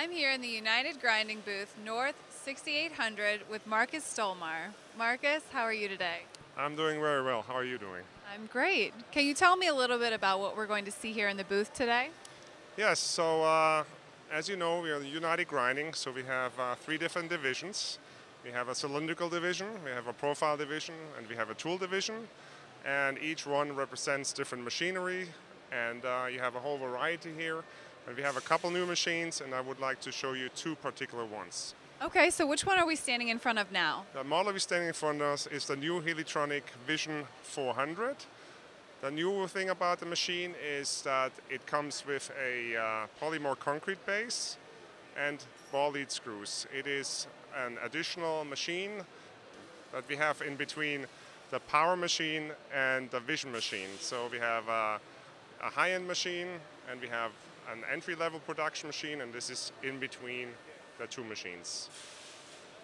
I'm here in the United Grinding booth, North 6800, with Marcus Stolmar. Marcus, how are you today? I'm doing very well. How are you doing? I'm great. Can you tell me a little bit about what we're going to see here in the booth today? Yes, as you know, we are the United Grinding, so we have three different divisions. We have a cylindrical division, we have a profile division, and we have a tool division. And each one represents different machinery, and you have a whole variety here. And we have a couple new machines, and I would like to show you two particular ones. Okay, so which one are we standing in front of now? The model we're standing in front of us is the new Helitronic Vision 400. The new thing about the machine is that it comes with a polymer concrete base and ball lead screws. It is an additional machine that we have in between the power machine and the vision machine. So we have a high-end machine and we have an entry-level production machine, and this is in between the two machines.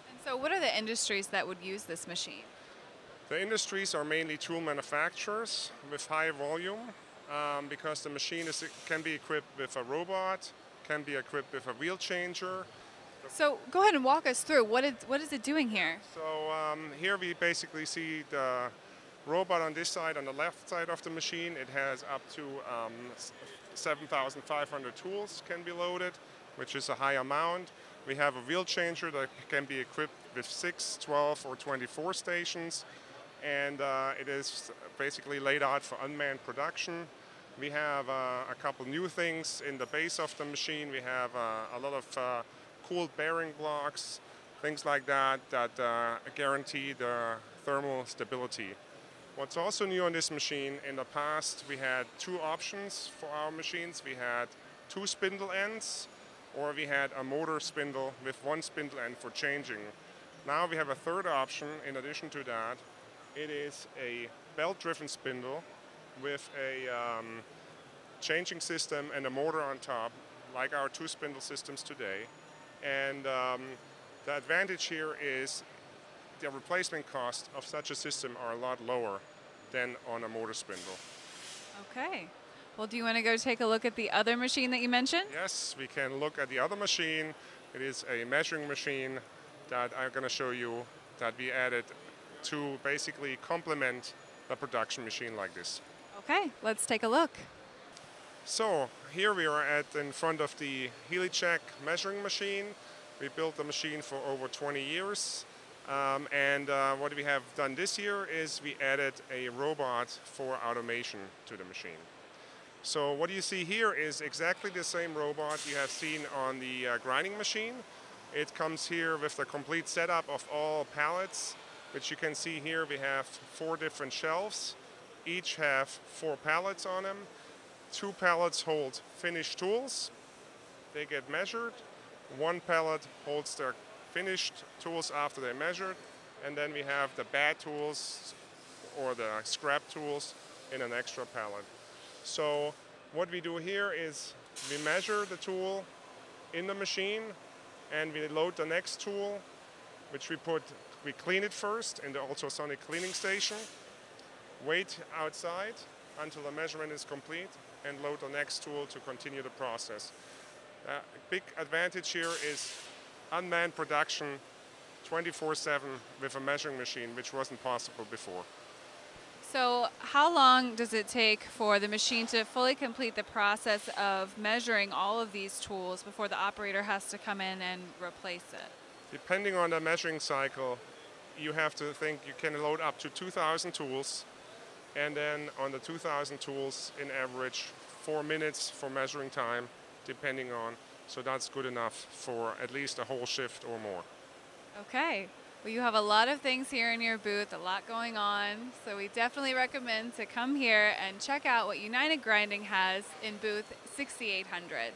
And so what are the industries that would use this machine? The industries are mainly tool manufacturers with high volume because the machine can be equipped with a robot, can be equipped with a wheel changer. So go ahead and walk us through. What is it doing here? So here we basically see the robot on this side, on the left side of the machine. It has up to 7,500 tools can be loaded, which is a high amount. We have a wheel changer that can be equipped with 6, 12, or 24 stations, and it is basically laid out for unmanned production. We have a couple new things in the base of the machine. We have a lot of cooled bearing blocks, things like that guarantee the thermal stability. What's also new on this machine, in the past we had two options for our machines. We had two spindle ends, or we had a motor spindle with one spindle end for changing. Now we have a third option in addition to that. It is a belt-driven spindle with a changing system and a motor on top, like our two spindle systems today. And the advantage here is the replacement cost of such a system are a lot lower than on a motor spindle. Okay. Well, do you want to go take a look at the other machine that you mentioned? Yes, we can look at the other machine. It is a measuring machine that I'm going to show you that we added to basically complement a production machine like this. Okay, let's take a look. So here we are in front of the Helicheck measuring machine. We built the machine for over 20 years. What we have done this year is we added a robot for automation to the machine. So what you see here is exactly the same robot you have seen on the grinding machine. It comes here with the complete setup of all pallets, which you can see here. We have 4 different shelves. Each have 4 pallets on them. 2 pallets hold finished tools. They get measured. 1 pallet holds their finished tools after they're measured, and then we have the bad tools or the scrap tools in an extra pallet. So what we do here is we measure the tool in the machine, and we load the next tool, which we clean it first in the ultrasonic cleaning station, wait outside until the measurement is complete, and load the next tool to continue the process. A big advantage here is unmanned production 24/7 with a measuring machine, which wasn't possible before. So how long does it take for the machine to fully complete the process of measuring all of these tools before the operator has to come in and replace it? Depending on the measuring cycle, you have to think you can load up to 2,000 tools, and then on the 2,000 tools, in average, 4 minutes for measuring time, depending on. So that's good enough for at least a whole shift or more. Okay. Well, you have a lot of things here in your booth, a lot going on. So we definitely recommend to come here and check out what United Grinding has in booth 6800.